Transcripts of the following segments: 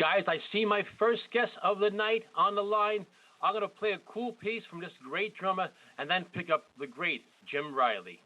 Guys, I see my first guest of the night on the line. I'm going to play a cool piece from this great drummer and then pick up the great Jim Riley.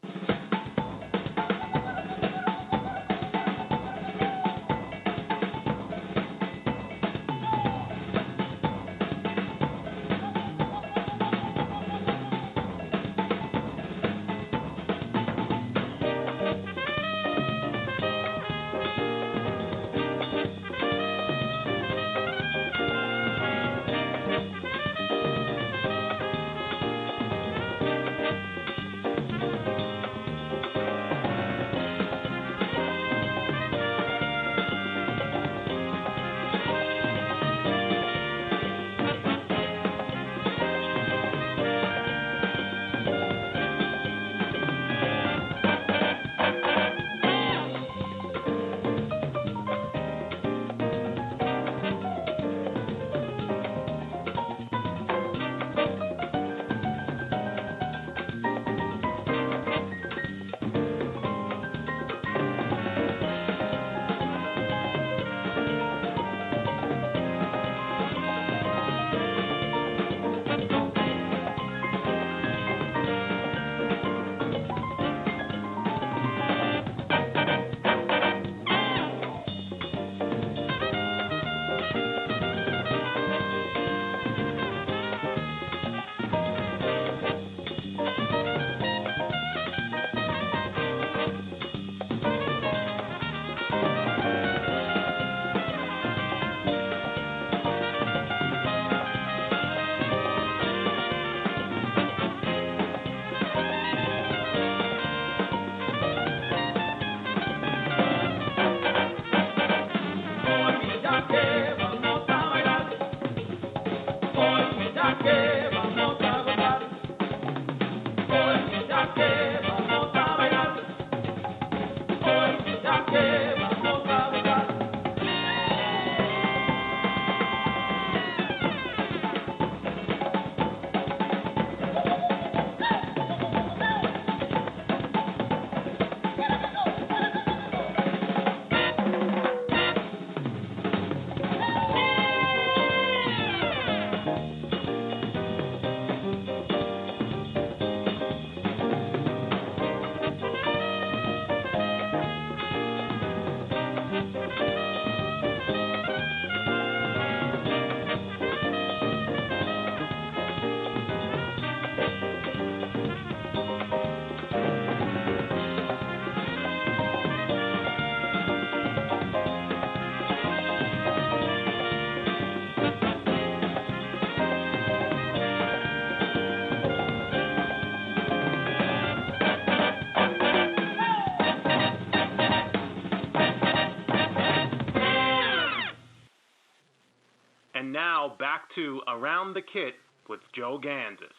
And now back to Around the Kit with Joe Gansas.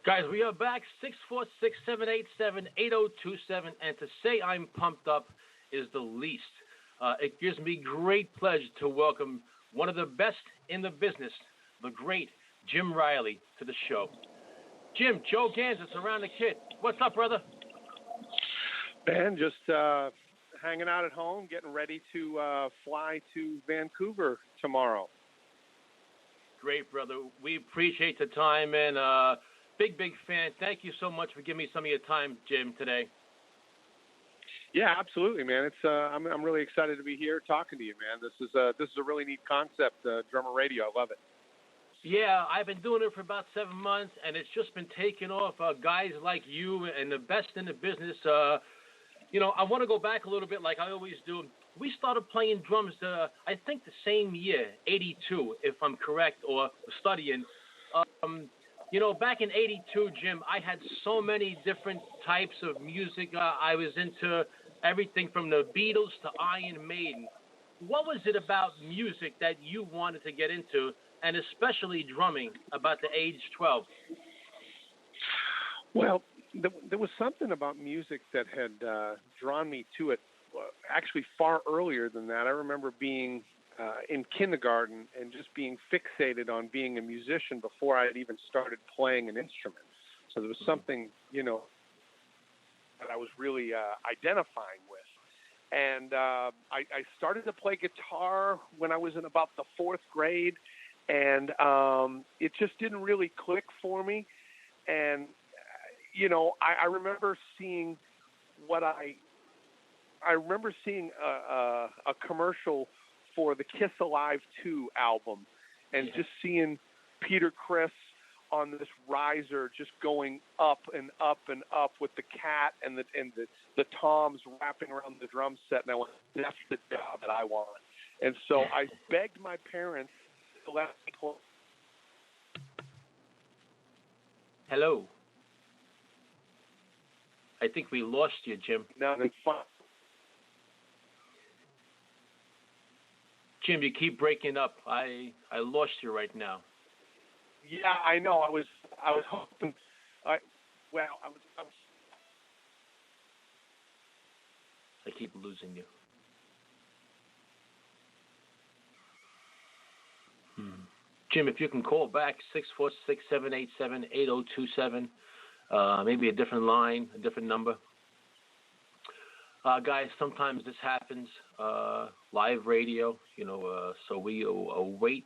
Guys, we are back, 646-787-8027, and to say I'm pumped up is the least. It gives me great pleasure to welcome one of the best in the business, the great Jim Riley, to the show. Jim, Joe Gansas, Around the Kit. What's up, brother? Man, just hanging out at home, getting ready to fly to Vancouver tomorrow. Great, brother. We appreciate the time, and big fan. Thank you so much for giving me some of your time, Jim, today. Yeah, absolutely, man. It's I'm really excited to be here talking to you, man. This is a really neat concept, drummer radio. I love it. Yeah, I've been doing it for about 7 months, and it's just been taking off. Guys like you and the best in the business. I want to go back a little bit, like I always do. We started playing drums, I think the same year, 82, if I'm correct, or studying. Back in 82, Jim, I had so many different types of music. I was into everything from the Beatles to Iron Maiden. What was it about music that you wanted to get into, and especially drumming, about the age 12? Well, there was something about music that had drawn me to it actually far earlier than that. I remember being in kindergarten and just being fixated on being a musician before I had even started playing an instrument. So there was something, that I was really identifying with. And I started to play guitar when I was in about the 4th grade, and it just didn't really click for me. And, I remember seeing I remember seeing a commercial for the Kiss Alive 2 album, and just seeing Peter Criss on this riser just going up and up and up with the cat and the toms wrapping around the drum set, and I went, that's the job that I want. And so I begged my parents to let me play. Hello. I think we lost you, Jim. No, it's fun. Jim, you keep breaking up. I lost you right now. Yeah, I know. I was hoping. I keep losing you. Jim, if you can call back 646-787-8027, maybe a different line, a different number. Guys, sometimes this happens. Live radio, so we await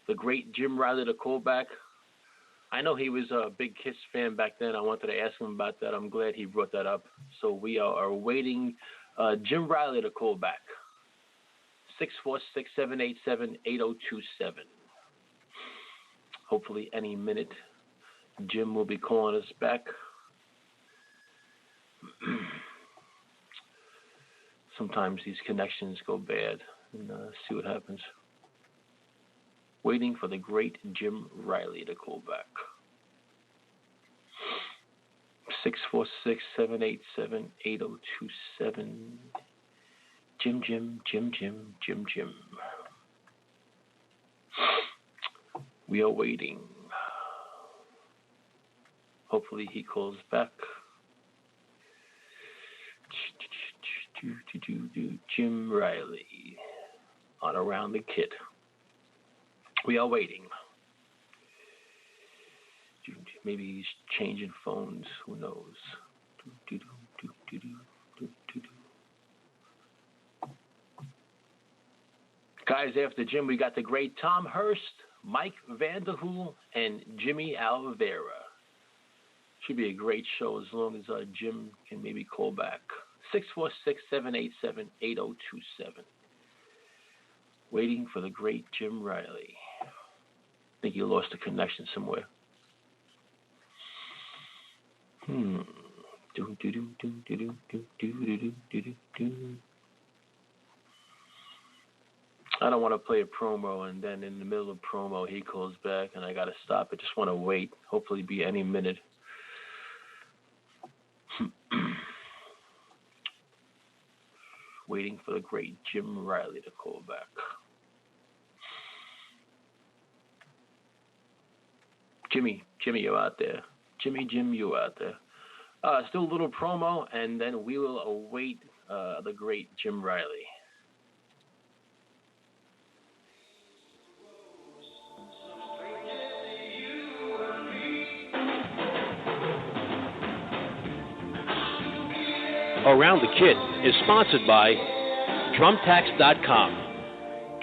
the great Jim Riley to call back. I know he was a big Kiss fan back then. I wanted to ask him about that. I'm glad he brought that up. So we are awaiting Jim Riley to call back. 646-787-8027. Hopefully any minute Jim will be calling us back. Sometimes these connections go bad, and see what happens. Waiting for the great Jim Riley to call back. 646-787-8027. Jim. We are waiting. Hopefully he calls back. Jim Riley on Around the Kit. We are waiting. Maybe he's changing phones. Who knows? Guys, after Jim, we got the great Tom Hurst, Mike Vanderhool, and Jimmy Alvera. Should be a great show as long as Jim can maybe call back. 646-787-8027. Waiting for the great Jim Riley. I think you lost a connection somewhere. I don't want to play a promo and then in the middle of promo he calls back and I got to stop. I just want to wait. Hopefully be any minute. Waiting for the great Jim Riley to call back. Jimmy, you're out there. Jim, you out there. Still a little promo, and then we will await the great Jim Riley. Around the Kit is sponsored by DrumTax.com.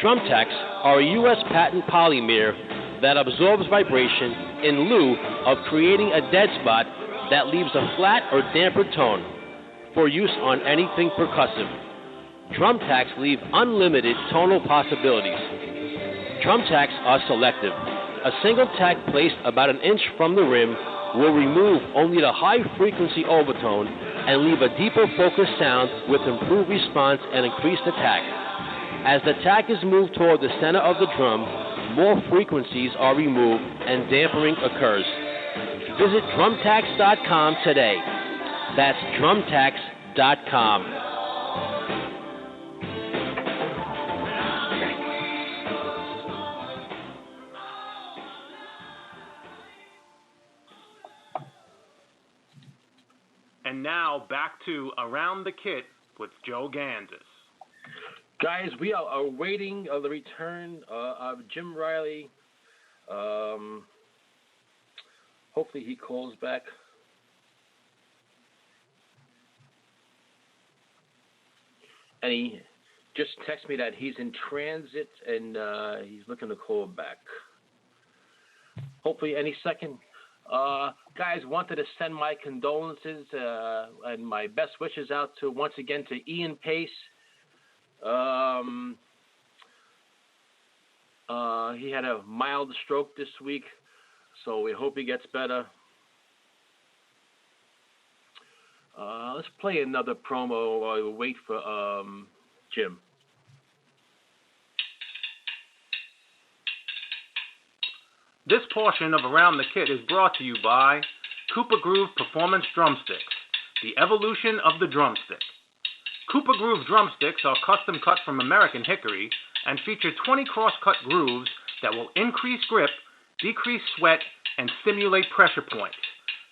DrumTax are a U.S. patent polymer that absorbs vibration in lieu of creating a dead spot that leaves a flat or damper tone for use on anything percussive. DrumTax leave unlimited tonal possibilities. DrumTax are selective. A single tack placed about an inch from the rim will remove only the high-frequency overtone and leave a deeper focused sound with improved response and increased attack. As the tack is moved toward the center of the drum, more frequencies are removed and dampening occurs. Visit DrumTax.com today. That's DrumTax.com. And now back to Around the Kit with Joe Gansas. Guys, we are awaiting the return of Jim Riley. Hopefully he calls back. and he just texted me that he's in transit and he's looking to call back. Hopefully any second. Guys, wanted to send my condolences and my best wishes out to, once again, to Ian Pace. He had a mild stroke this week, so we hope he gets better. Let's play another promo while we wait for Jim. This portion of Around the Kit is brought to you by Cooper Groove Performance Drumsticks, the evolution of the drumstick. Cooper Groove drumsticks are custom cut from American hickory and feature 20 cross-cut grooves that will increase grip, decrease sweat, and stimulate pressure points.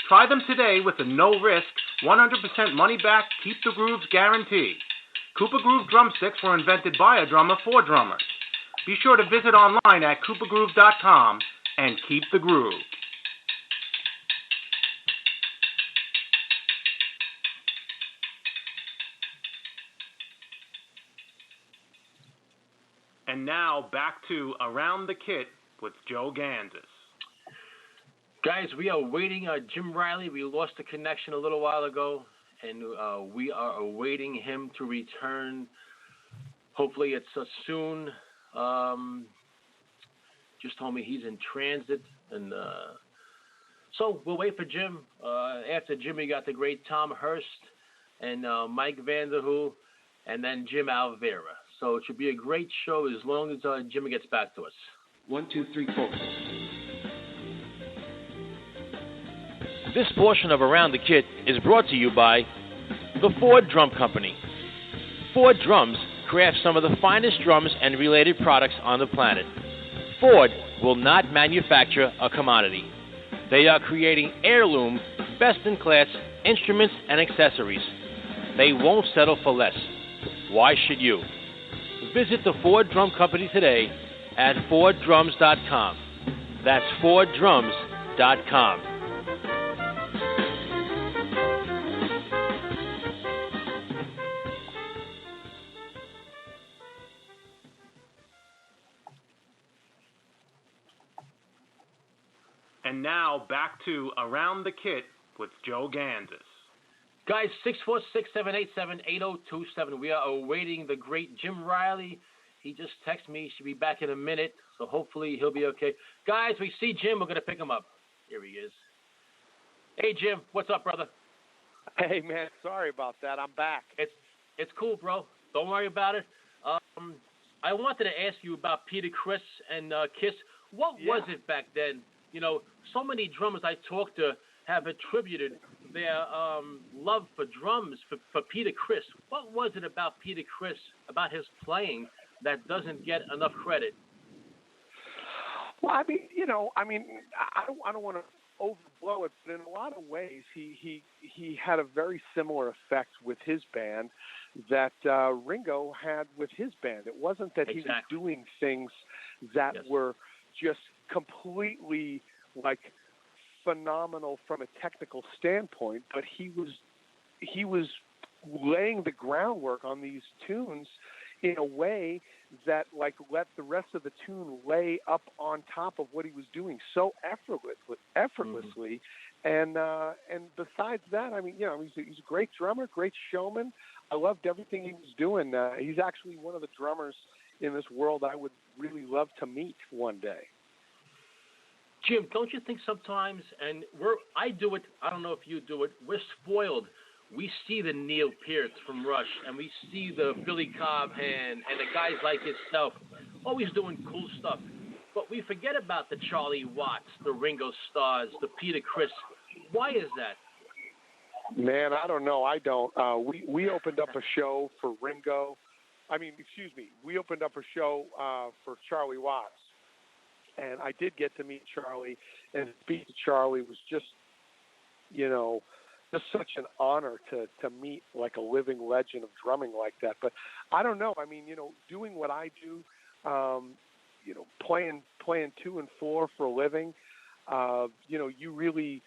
Try them today with a no-risk, 100% money-back, keep-the-grooves guarantee. Cooper Groove drumsticks were invented by a drummer for drummers. Be sure to visit online at coopergroove.com and keep the groove. And now back to Around the Kit with Joe Gansas. Guys, we are waiting. Jim Riley, we lost the connection a little while ago, and we are awaiting him to return. Hopefully it's soon. Just told me he's in transit, and so we'll wait for Jim. After Jim, we got the great Tom Hurst and Mike Vanderhoel, and then Jim Alvera. So it should be a great show as long as Jimmy gets back to us. 1, 2, 3, 4. This portion of Around the Kit is brought to you by the Ford Drum Company. Ford Drums craft some of the finest drums and related products on the planet. Ford will not manufacture a commodity. They are creating heirloom, best-in-class instruments and accessories. They won't settle for less. Why should you? Visit the Ford Drum Company today at FordDrums.com. That's FordDrums.com. And now back to Around the Kit with Joe Gansas. Guys, 646-787-8027. We are awaiting the great Jim Riley. He just texted me. He should be back in a minute, so hopefully he'll be okay. Guys, we see Jim. We're going to pick him up. Here he is. Hey, Jim. What's up, brother? Hey, man. Sorry about that. I'm back. It's cool, bro. Don't worry about it. I wanted to ask you about Peter Criss and Kiss. What was it back then? You know, so many drummers I talked to have attributed their love for drums for Peter Criss. What was it about Peter Criss, about his playing, that doesn't get enough credit? Well, I don't want to overblow it, but in a lot of ways, he had a very similar effect with his band that Ringo had with his band. It wasn't that he was doing things that were just completely like phenomenal from a technical standpoint, but he was laying the groundwork on these tunes in a way that like let the rest of the tune lay up on top of what he was doing so effortlessly. Mm-hmm. And besides that, I mean, you know, he's a great drummer, great showman. I loved everything he was doing. He's actually one of the drummers in this world I would really love to meet one day. Jim, don't you think sometimes, and I do it, I don't know if you do it, we're spoiled. We see the Neil Peart from Rush, and we see the Billy Cobham and the guys like yourself always doing cool stuff. But we forget about the Charlie Watts, the Ringo Starrs, the Peter Criss. Why is that? Man, I don't know. I don't. We opened up a show for Ringo. We opened up a show for Charlie Watts. And I did get to meet Charlie, and to speak to Charlie was just, you know, just such an honor to meet like a living legend of drumming like that. But I don't know. I mean, you know, doing what I do, you know, playing 2 and 4 for a living, you know, you really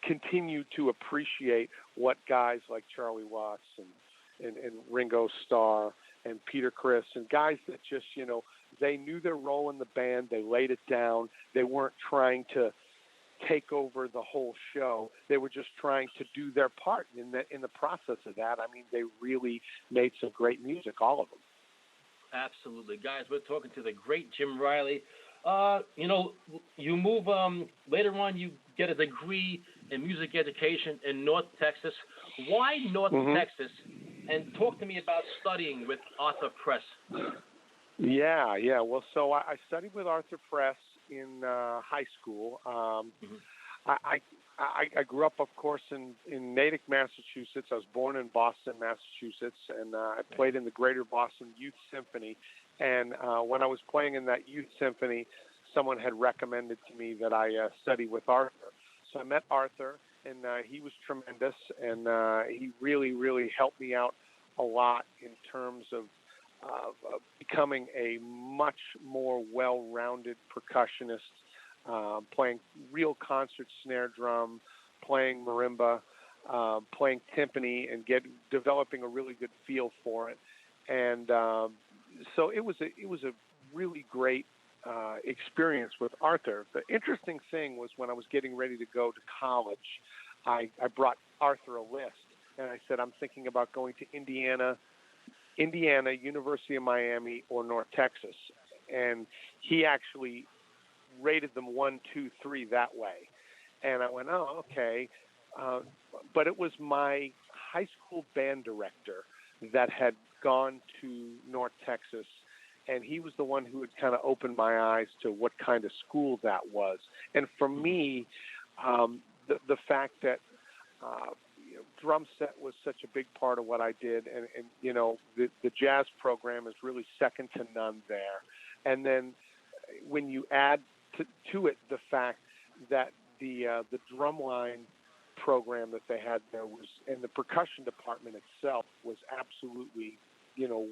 continue to appreciate what guys like Charlie Watts and Ringo Starr and Peter Criss and guys that just, they knew their role in the band. They laid it down. They weren't trying to take over the whole show. They were just trying to do their part in the process of that. I mean, they really made some great music, all of them. Absolutely. Guys, we're talking to the great Jim Riley. You move, later on you get a degree in music education in North Texas. Why North Texas? And talk to me about studying with Arthur Press. Yeah. Well, so I studied with Arthur Press in high school. I grew up, of course, in Natick, Massachusetts. I was born in Boston, Massachusetts, and I played in the Greater Boston Youth Symphony. And when I was playing in that youth symphony, someone had recommended to me that I study with Arthur. So I met Arthur, and he was tremendous, and he really, really helped me out a lot in terms of becoming a much more well-rounded percussionist, playing real concert snare drum, playing marimba, playing timpani, and developing a really good feel for it. And so it was a really great experience with Arthur. The interesting thing was when I was getting ready to go to college, I brought Arthur a list, and I said, I'm thinking about going to Indiana, University of Miami, or North Texas. And he actually rated them 1, 2, 3 that way. And I went, oh, okay. But it was my high school band director that had gone to North Texas, and he was the one who had kind of opened my eyes to what kind of school that was. And for me, the fact that drum set was such a big part of what I did, and the jazz program is really second to none there. And then when you add to it the fact that the drumline program that they had there was, and the percussion department itself was absolutely,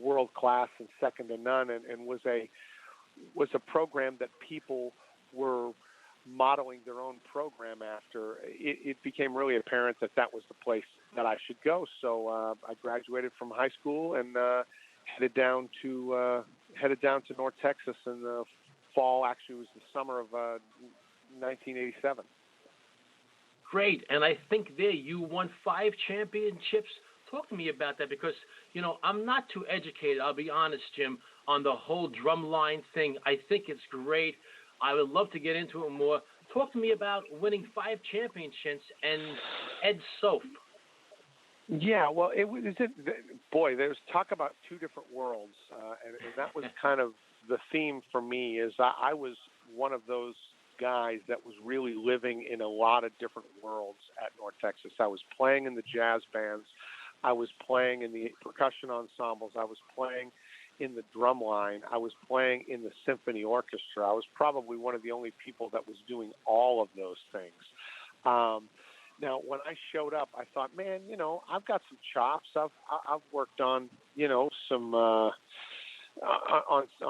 world class and second to none, and was a program that people were modeling their own program after. It became really apparent that was the place that I should go. So I graduated from high school and headed down to North Texas in the fall. Actually, it was the summer of 1987. Great, and I think there you won 5 championships. Talk to me about that, because I'm not too educated, I'll be honest, Jim, on the whole drumline thing. I think it's great. I would love to get into it more. Talk to me about winning 5 championships and Ed Sof. Yeah, well, there's talk about two different worlds, and that was kind of the theme for me. Is I was one of those guys that was really living in a lot of different worlds at North Texas. I was playing in the jazz bands. I was playing in the percussion ensembles. I was playing in the drum line. I was playing in the symphony orchestra. I was probably one of the only people that was doing all of those things. Now, when I showed up, I thought, man, I've got some chops. I've worked on, some on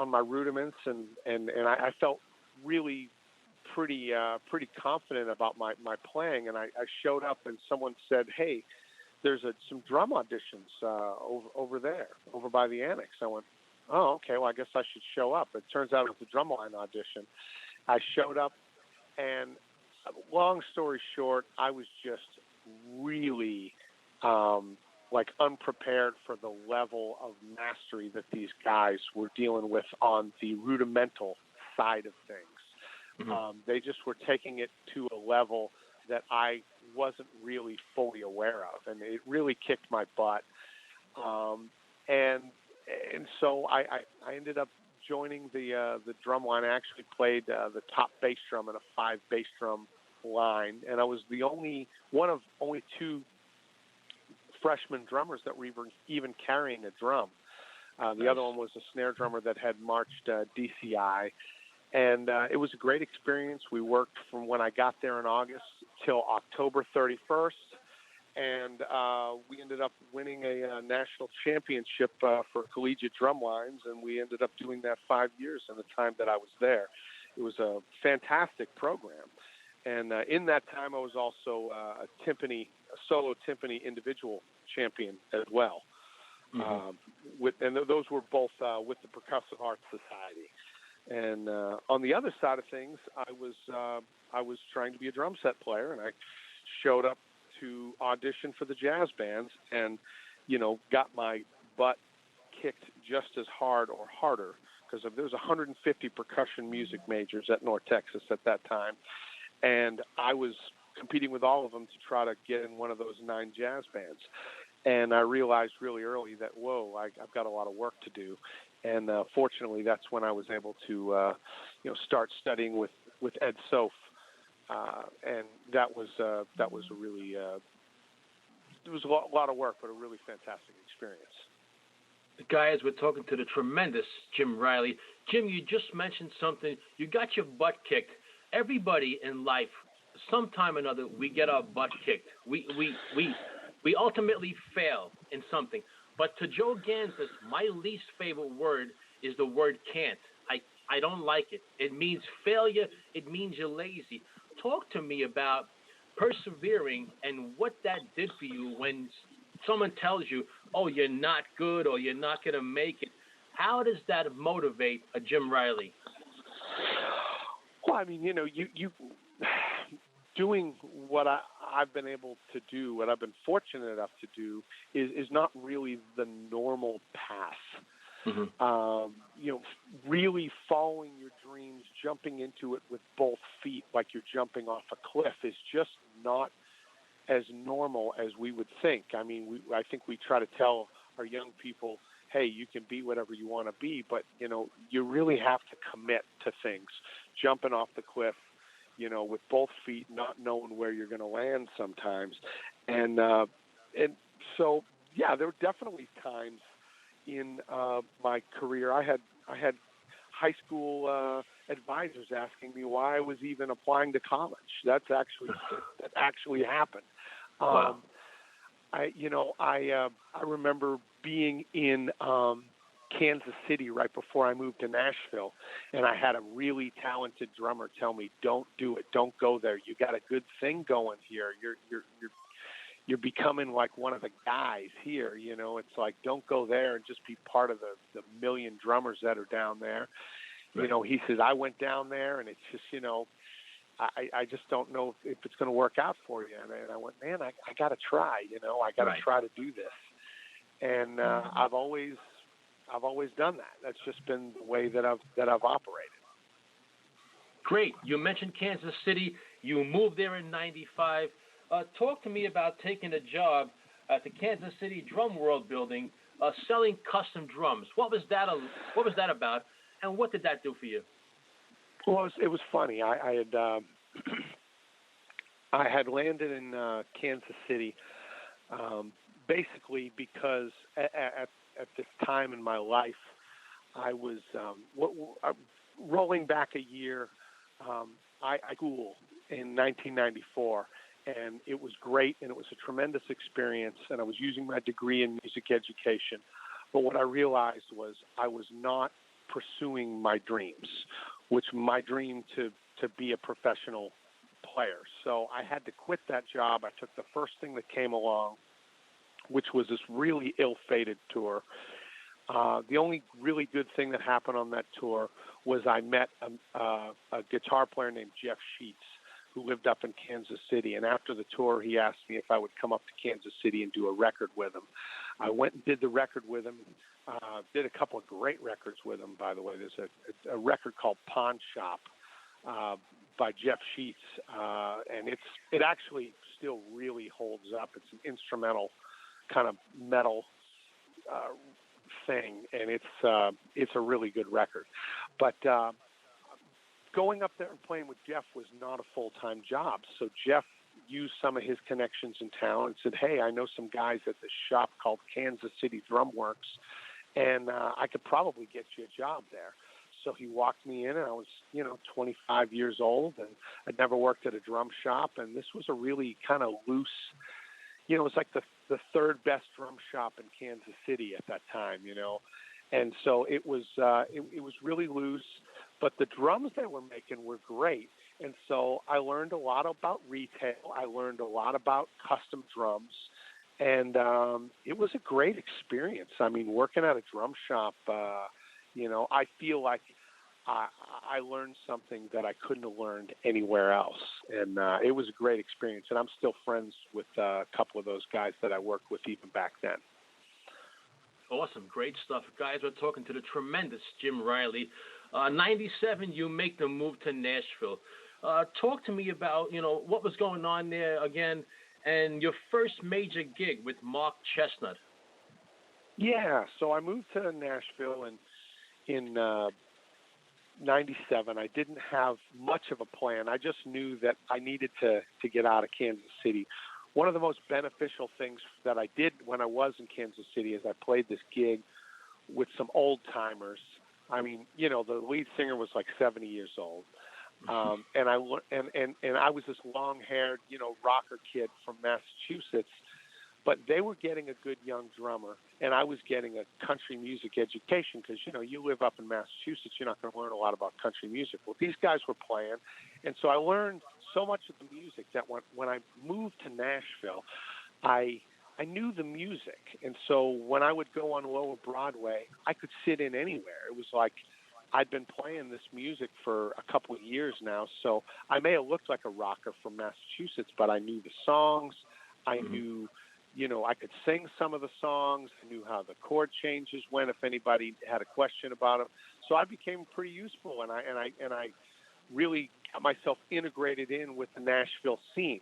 my rudiments, and I felt really pretty confident about my playing. And I showed up, and someone said, hey, there's some drum auditions over there, over by the annex. I went, oh, okay, well, I guess I should show up. It turns out it was a drumline audition. I showed up, and long story short, I was just really unprepared for the level of mastery that these guys were dealing with on the rudimental side of things. Mm-hmm. They just were taking it to a level that I wasn't really fully aware of, and it really kicked my butt. And so I ended up joining the drum line. I actually played the top bass drum in a 5 bass drum line, and I was one of only 2 freshman drummers that were even carrying a drum. The other one was a snare drummer that had marched DCI. And it was a great experience. We worked from when I got there in August till October 31st, and we ended up winning a national championship for collegiate drum lines, and we ended up doing that 5 years in the time that I was there. It was a fantastic program. And in that time, I was also a solo timpani individual champion as well. Those were both with the Percussive Arts Society. And on the other side of things, I was trying to be a drum set player, and I showed up to audition for the jazz bands, and got my butt kicked just as hard or harder, because there was 150 percussion music majors at North Texas at that time, and I was competing with all of them to try to get in one of those 9 jazz bands. And I realized really early that, I've got a lot of work to do. And fortunately, that's when I was able to, start studying with Ed Sof, and that was a really it was a lot of work, but a really fantastic experience. Guys, we're talking to the tremendous Jim Riley. Jim, you just mentioned something. You got your butt kicked. Everybody in life, sometime or another, we get our butt kicked. We ultimately fail in something. But to Joe Gansas, my least favorite word is the word can't. I don't like it. It means failure. It means you're lazy. Talk to me about persevering and what that did for you when someone tells you, oh, you're not good or you're not going to make it. How does that motivate a Jim Riley? Well, I mean, you doing what I've been able to do, what I've been fortunate enough to do, is not really the normal path. Mm-hmm. Really following your dreams, jumping into it with both feet like you're jumping off a cliff is just not as normal as we would think. I mean, I think we try to tell our young people, hey, you can be whatever you want to be, but, you really have to commit to things. Jumping off the cliff, with both feet, not knowing where you're going to land sometimes. And so, yeah, there were definitely times in my career. I had high school advisors asking me why I was even applying to college. That actually happened. Wow. I remember being in Kansas City right before I moved to Nashville, and I had a really talented drummer tell me, "Don't do it. Don't go there. You got a good thing going here. You're becoming like one of the guys here. It's like, don't go there and just be part of the million drummers that are down there." Right. He says, I went down there, and it's just, I just don't know if it's going to work out for you. And I went, man, I got to try. I got to try to do this. And I've always done that. That's just been the way that I've operated. Great. You mentioned Kansas City. You moved there in '95. Talk to me about taking a job at the Kansas City Drum World building, selling custom drums. What was that about, and what did that do for you? Well, it was funny. I had landed in Kansas City basically because at this time in my life, I was rolling back a year. I schooled in 1994, and it was great, and it was a tremendous experience, and I was using my degree in music education. But what I realized was I was not pursuing my dreams, which my dream to be a professional player. So I had to quit that job. I took the first thing that came along, which was this really ill-fated tour. The only really good thing that happened on that tour was I met a guitar player named Jeff Sheets, who lived up in Kansas City. And after the tour, he asked me if I would come up to Kansas City and do a record with him. I went and did the record with him, did a couple of great records with him, by the way. There's a record called Pawn Shop by Jeff Sheets, and it actually still really holds up. It's an instrumental kind of metal thing, and it's a really good record. But going up there and playing with Jeff was not a full-time job. So Jeff used some of his connections in town and said, hey, I know some guys at this shop called Kansas City Drum Works, and I could probably get you a job there. So he walked me in, and I was, 25 years old, and I'd never worked at a drum shop, and this was a really kind of loose, it was like the third best drum shop in Kansas City at that time, and so it was really loose, but the drums they were making were great. And so I learned a lot about retail. I learned a lot about custom drums, And it was a great experience. I mean, working at a drum shop, I feel like I learned something that I couldn't have learned anywhere else. And it was a great experience. And I'm still friends with a couple of those guys that I worked with even back then. Awesome. Great stuff. Guys, we're talking to the tremendous Jim Riley. 97, you make the move to Nashville. Talk to me about, what was going on there again and your first major gig with Mark Chesnutt. Yeah, so I moved to Nashville in 97. I didn't have much of a plan. I just knew that I needed to get out of Kansas City. One of the most beneficial things that I did when I was in Kansas City is I played this gig with some old timers. I mean, the lead singer was like 70 years old. And I was this long-haired, rocker kid from Massachusetts, but they were getting a good young drummer, and I was getting a country music education because, you live up in Massachusetts, you're not going to learn a lot about country music. Well, these guys were playing, and so I learned so much of the music that when I moved to Nashville, I knew the music, and so when I would go on Lower Broadway, I could sit in anywhere. It was like I'd been playing this music for a couple of years now, so I may have looked like a rocker from Massachusetts, but I knew the songs. I knew, I could sing some of the songs. I knew how the chord changes went if anybody had a question about them. So I became pretty useful, and I really got myself integrated in with the Nashville scene.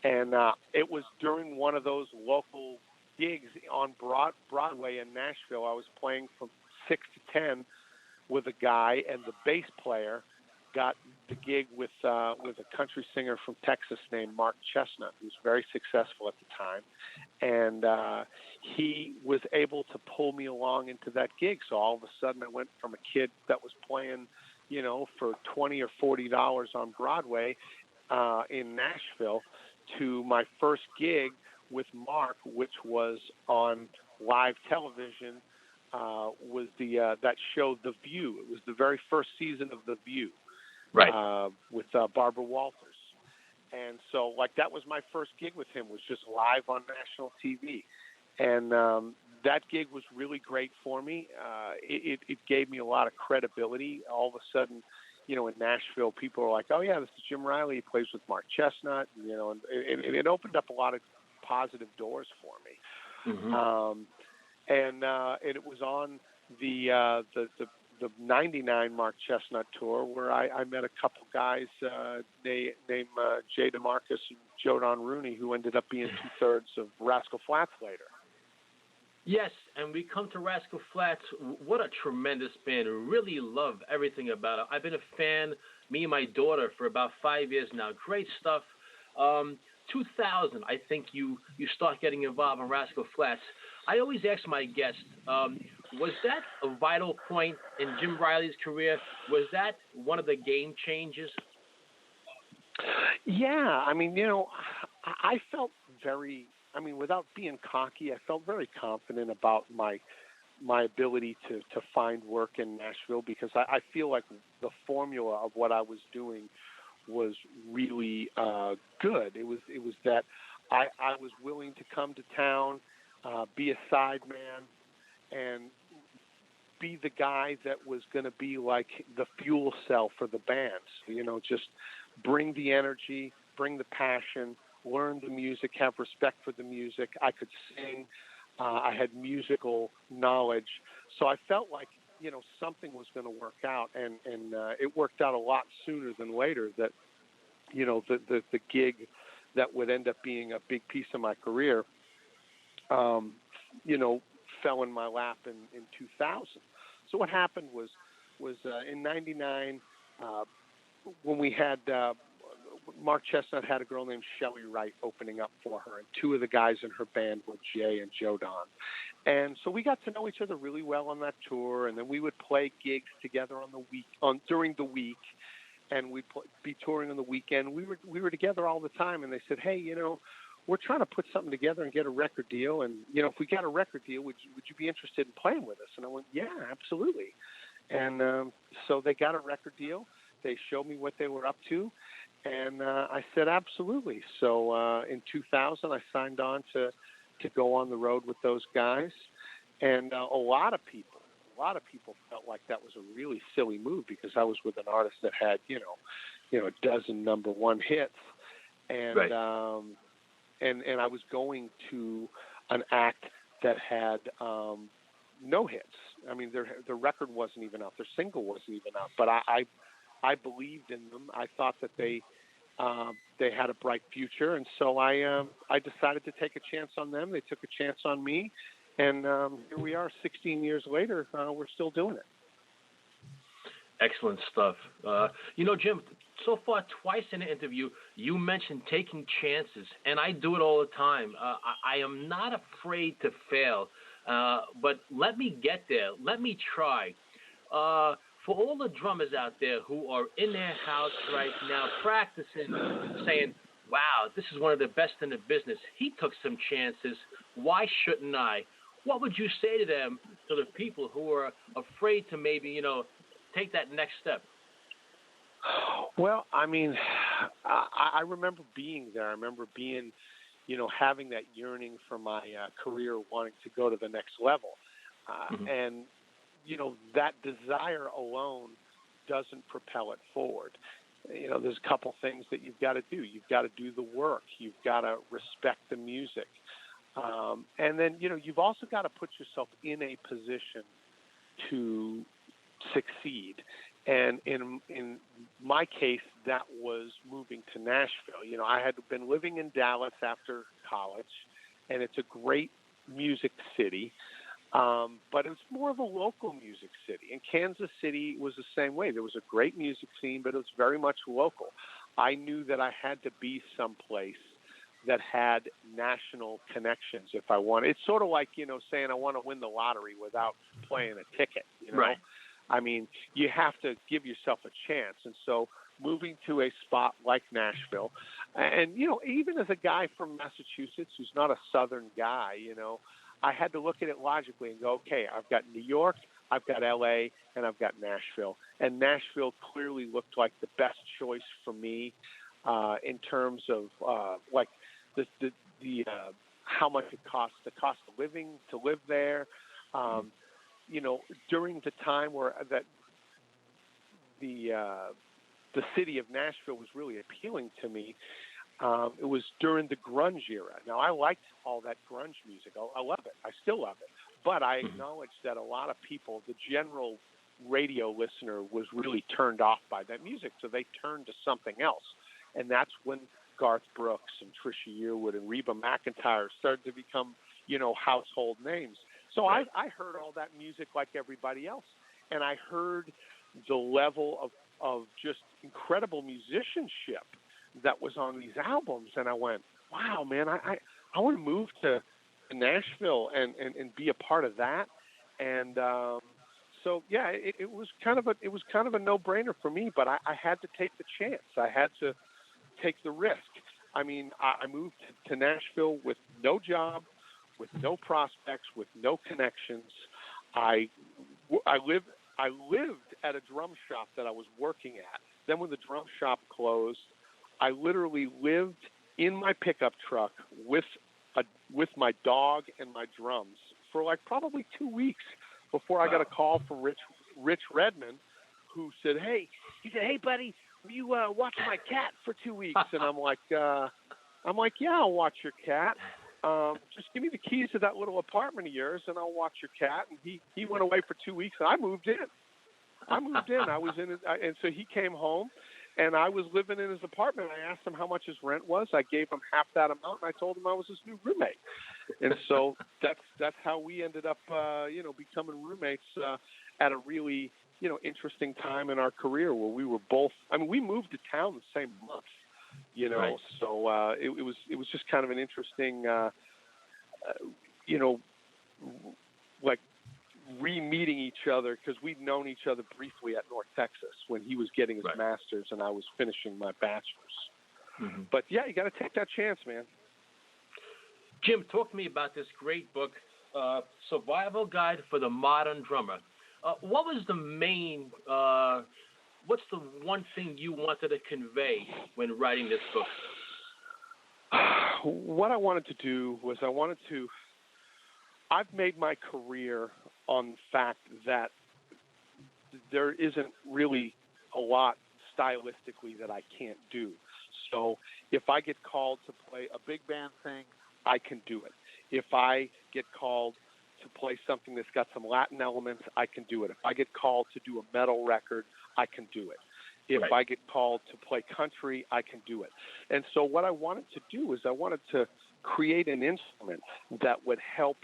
And it was during one of those local gigs on Broadway in Nashville. I was playing from 6 to 10 with a guy, and the bass player got the gig with a country singer from Texas named Mark Chesnutt, who was very successful at the time. And he was able to pull me along into that gig. So all of a sudden I went from a kid that was playing, for $20 or $40 on Broadway in Nashville to my first gig with Mark, which was on live television, was that show The View. It was the very first season of The View. Right. With Barbara Walters. And so, that was my first gig with him, was just live on national TV. And that gig was really great for me. It gave me a lot of credibility. All of a sudden, in Nashville, people are like, oh, yeah, this is Jim Riley. He plays with Mark Chesnutt. And it opened up a lot of positive doors for me. Mm-hmm. And it was on the 99 Mark Chesnutt tour where I met a couple guys named Jay DeMarcus and Joe Don Rooney, who ended up being 2/3 of Rascal Flatts later. Yes, and we come to Rascal Flatts. What a tremendous band. I really love everything about it. I've been a fan, me and my daughter, for about 5 years now. Great stuff. 2000, I think you start getting involved in Rascal Flatts. I always ask my guests, was that a vital point in Jim Riley's career? Was that one of the game changers? Yeah, I mean, I felt without being cocky, I felt very confident about my ability to find work in Nashville because I feel like the formula of what I was doing was really good. It was that I was willing to come to town, be a sideman, and be the guy that was going to be like the fuel cell for the band. Just bring the energy, bring the passion, learn the music, have respect for the music. I could sing. I had musical knowledge. So I felt like, something was going to work out. And it worked out a lot sooner than later that, the gig that would end up being a big piece of my career, fell in my lap in 2000. So what happened was in 99, when we had Mark Chesnutt had a girl named Shelley Wright opening up for her, and two of the guys in her band were Jay and Joe Don. And so we got to know each other really well on that tour, and then we would play gigs together during the week, and we'd be touring on the weekend. We were together all the time, and they said, hey, we're trying to put something together and get a record deal, and if we got a record deal, would you be interested in playing with us? And I went, yeah, absolutely. And so they got a record deal. They showed me what they were up to, and I said absolutely. So in 2000, I signed on to to go on the road with those guys, and a lot of people felt like that was a really silly move because I was with an artist that had a dozen number one hits, and right. And I was going to an act that had no hits. I mean, their record wasn't even out, their single wasn't even out, but I believed in them. I thought that they had a bright future, and so I decided to take a chance on them. They took a chance on me, and here we are 16 years later. We're still doing it. Excellent stuff. Jim, so far twice in the interview, you mentioned taking chances, and I do it all the time. I am not afraid to fail, but let me get there. Let me try. For all the drummers out there who are in their house right now practicing, saying, wow, this is one of the best in the business. He took some chances. Why shouldn't I? What would you say to them, to the people who are afraid to maybe, take that next step? Well, I mean, I remember being there. I remember being, having that yearning for my career, wanting to go to the next level. And, that desire alone doesn't propel it forward. There's a couple things that you've got to do. You've got to do the work. You've got to respect the music. And then, you've also got to put yourself in a position to succeed. And in my case, that was moving to Nashville. I had been living in Dallas after college, and it's a great music city. But it was more of a local music city. And Kansas City was the same way. There was a great music scene, but it was very much local. I knew that I had to be someplace that had national connections if I wanted. It's sort of like, saying I want to win the lottery without playing a ticket, Right. I mean, you have to give yourself a chance. And so moving to a spot like Nashville, and, even as a guy from Massachusetts who's not a Southern guy, I had to look at it logically and go, okay, I've got New York, I've got L.A., and I've got Nashville. And Nashville clearly looked like the best choice for me in terms of like the how much it costs, the cost of living to live there. During the time where that the city of Nashville was really appealing to me, it was during the grunge era. Now, I liked all that grunge music. I love it. I still love it. But I acknowledge that a lot of people, the general radio listener, was really turned off by that music, so they turned to something else. And that's when Garth Brooks and Trisha Yearwood and Reba McEntire started to become, household names. So I heard all that music like everybody else. And I heard the level of just incredible musicianship that was on these albums. And I went, wow, man, I want to move to Nashville and be a part of that. And so, yeah, it was kind of a no-brainer for me, but I had to take the chance. I had to take the risk. I mean, I moved to Nashville with no job, with no prospects, with no connections. I lived at a drum shop that I was working at. Then when the drum shop closed, I literally lived in my pickup truck with my dog and my drums for like probably 2 weeks before I got a call from Rich Redman, who said, "Hey," he said, "Hey, buddy, will you watch my cat for 2 weeks?" And I'm like, "Yeah, I'll watch your cat. Just give me the keys to that little apartment of yours, and I'll watch your cat." And he went away for 2 weeks, and I moved in. I was in it, and so he came home, and I was living in his apartment. I asked him how much his rent was. I gave him half that amount, and I told him I was his new roommate. And so that's how we ended up, becoming roommates at a really, interesting time in our career where we were both. I mean, we moved to town the same month, Right. So it was just kind of an interesting, like re-meeting each other, because we'd known each other briefly at North Texas when he was getting his master's and I was finishing my bachelor's. Mm-hmm. But yeah, you got to take that chance, man. Jim, talk to me about this great book, Survival Guide for the Modern Drummer. What was the main, what's the one thing you wanted to convey when writing this book? what I wanted to do was I've made my career on the fact that there isn't really a lot stylistically that I can't do. So if I get called to play a big band thing, I can do it. If I get called to play something that's got some Latin elements, I can do it. If I get called to do a metal record, I can do it. If I get called to play country, I can do it. And so what I wanted to do is I wanted to create an instrument that would help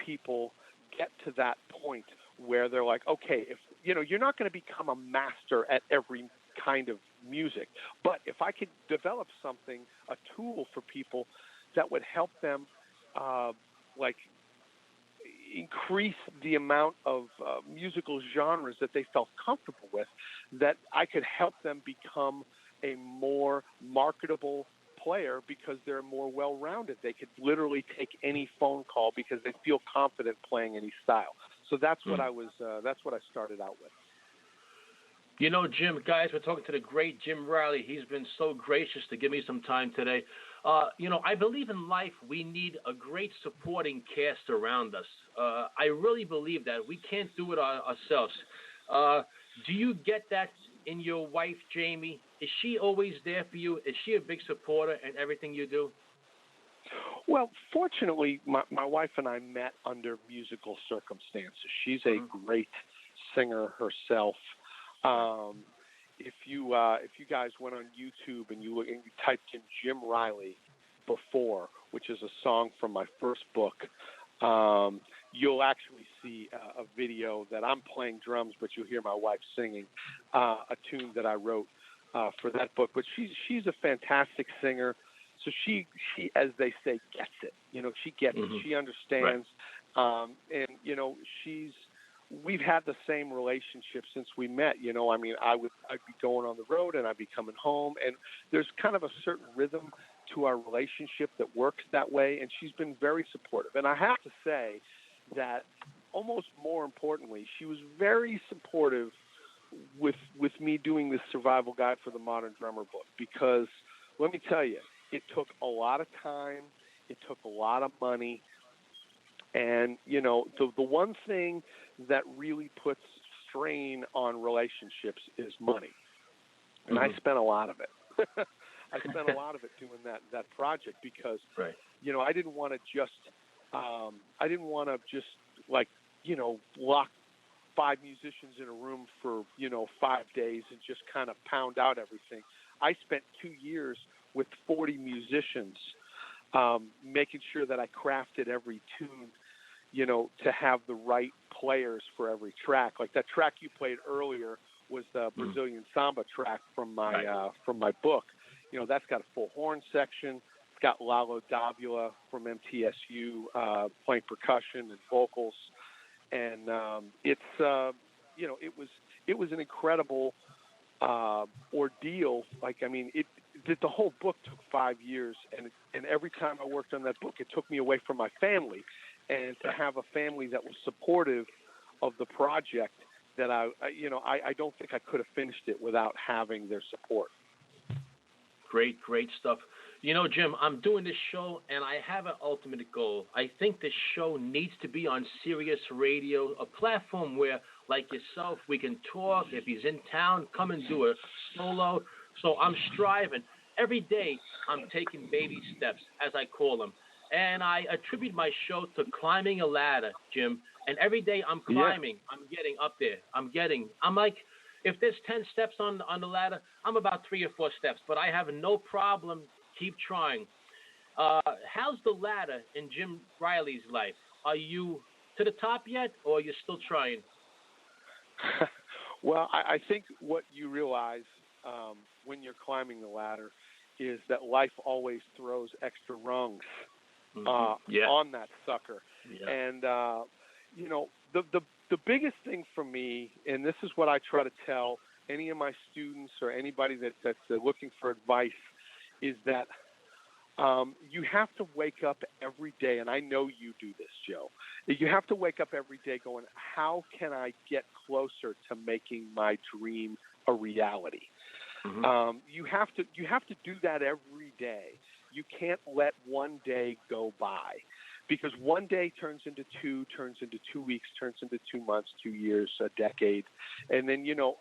people get to that point where they're like, okay, if you're not going to become a master at every kind of music, but if I could develop something, a tool for people that would help them increase the amount of musical genres that they felt comfortable with, that I could help them become a more marketable player because they're more well-rounded. They could literally take any phone call because they feel confident playing any style. So that's what that's what I started out with. Jim, guys, we're talking to the great Jim Riley. He's been so gracious to give me some time today. I believe in life we need a great supporting cast around us. I really believe that. We can't do it ourselves. Do you get that in your wife, Jamie? Is she always there for you? Is she a big supporter in everything you do? Well, fortunately, my wife and I met under musical circumstances. She's a great singer herself. If you guys went on YouTube and you typed in Jim Riley before, which is a song from my first book, you'll actually see a video that I'm playing drums, but you'll hear my wife singing a tune that I wrote for that book. But she's a fantastic singer. So she, as they say, gets it. She gets it. She understands. Right. And we've had the same relationship since we met. I'd be going on the road and I'd be coming home, and there's kind of a certain rhythm to our relationship that works that way. And she's been very supportive. And I have to say that almost more importantly, she was very supportive with me doing this survival guide for the modern drummer book, because let me tell you, it took a lot of time. It took a lot of money. And, the one thing that really puts strain on relationships is money. And I spent a lot of it. I spent a lot of it doing that project because, I didn't want to just lock 5 musicians in a room for, 5 days and just kind of pound out everything. I spent 2 years with 40 musicians, making sure that I crafted every tune, to have the right players for every track. Like that track you played earlier was the Brazilian Samba track from my book. That's got a full horn section. It's got Lalo Davila from MTSU playing percussion and vocals, and it was an incredible ordeal. The whole book took 5 years, and every time I worked on that book, it took me away from my family. And to have a family that was supportive of the project, that I don't think I could have finished it without having their support. Great stuff. Jim, I'm doing this show, and I have an ultimate goal. I think this show needs to be on Sirius Radio, a platform where, like yourself, we can talk. If he's in town, come and do a solo. So I'm striving. Every day, I'm taking baby steps, as I call them. And I attribute my show to climbing a ladder, Jim. And every day I'm climbing. Yeah. I'm getting up there. I'm like, if there's 10 steps on the ladder, I'm about 3 or 4 steps. But I have no problem. Keep trying. How's the ladder in Jim Riley's life? Are you to the top yet, or are you still trying? Well, I think what you realize when you're climbing the ladder is that life always throws extra rungs on that sucker. Yeah. And, the biggest thing for me, and this is what I try to tell any of my students or anybody that's looking for advice, is that you have to wake up every day, and I know you do this, Joe. You have to wake up every day going, how can I get closer to making my dream a reality? You have to do that every day. you can't let one day go by, because one day turns into 2 weeks, turns into 2 months, 2 years, a decade, and then your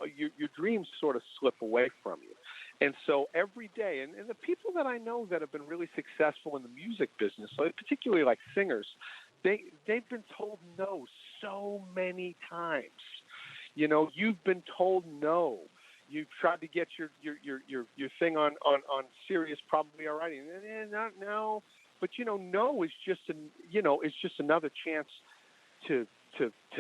dreams sort of slip away from you. And so every day, and the people that I know that have been really successful in the music business, particularly like singers, they've been told no so many times. You've been told no. You've tried to get your thing on Sirius, probably all right, and not now. But no is just another chance to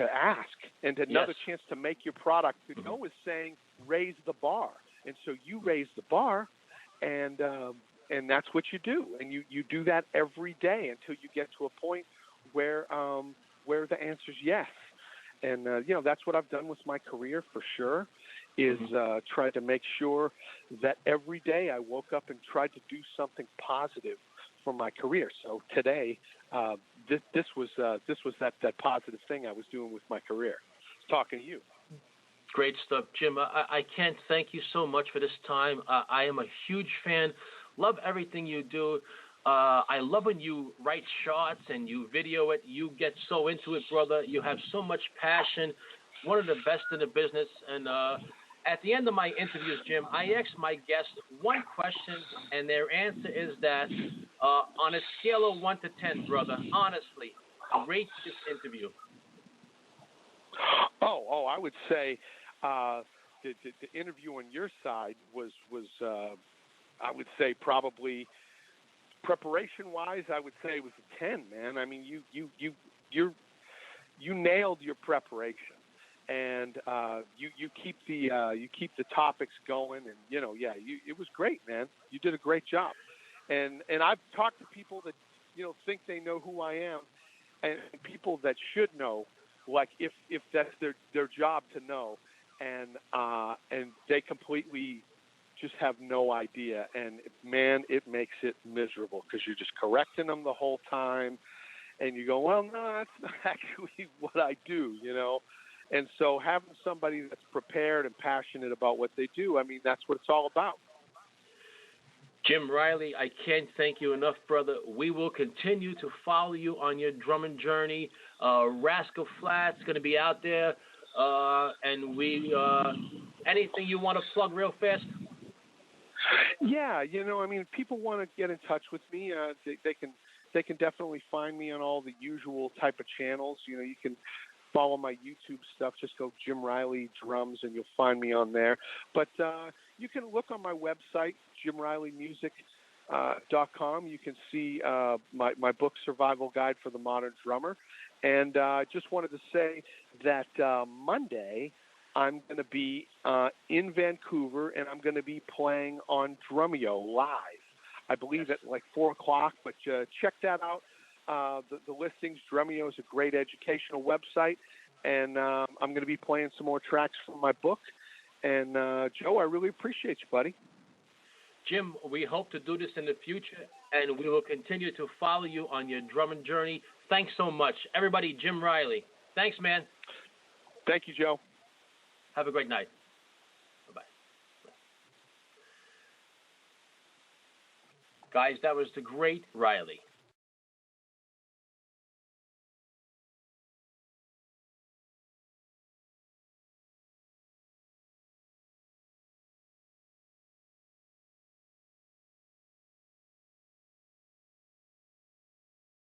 ask, and another chance to make your product. No is saying raise the bar, and so you raise the bar, and that's what you do, and you do that every day until you get to a point where the answer is yes. And that's what I've done with my career for sure, is try to make sure that every day I woke up and tried to do something positive for my career. So today, this was that positive thing I was doing with my career, talking to you. Great stuff, Jim. I can't thank you so much for this time. I am a huge fan. Love everything you do. I love when you write shots and you video it. You get so into it, brother. You have so much passion. One of the best in the business. And at the end of my interviews, Jim, I ask my guests one question, and their answer is that on a scale of 1 to 10, brother, honestly, rate this interview. Oh, I would say the interview on your side was I would say probably preparation-wise, I would say it was a 10, man. I mean, you nailed your preparation, and you keep the topics going, and it was great, man. You did a great job, and I've talked to people that think they know who I am, and people that should know, like if that's their job to know, and they completely just have no idea, and man, it makes it miserable because you're just correcting them the whole time, and you go, well, no, that's not actually what I do, and so having somebody that's prepared and passionate about what they do, I mean, that's what it's all about. Jim Riley, I can't thank you enough, brother. We will continue to follow you on your drumming journey. Rascal Flatts going to be out there, and we anything you want to plug real fast? Yeah, I mean, people want to get in touch with me. They can definitely find me on all the usual type of channels. You can follow my YouTube stuff. Just go Jim Riley Drums, and you'll find me on there. But you can look on my website, JimRileyMusic.com. You can see my book, Survival Guide for the Modern Drummer. And I just wanted to say that Monday I'm going to be in Vancouver, and I'm going to be playing on Drumeo live, I believe at like 4 o'clock, but check that out. The listings, Drumeo is a great educational website, and I'm going to be playing some more tracks from my book. And, Joe, I really appreciate you, buddy. Jim, we hope to do this in the future, and we will continue to follow you on your drumming journey. Thanks so much. Everybody, Jim Riley. Thanks, man. Thank you, Joe. Have a great night. Bye-bye. Guys, that was the great Riley.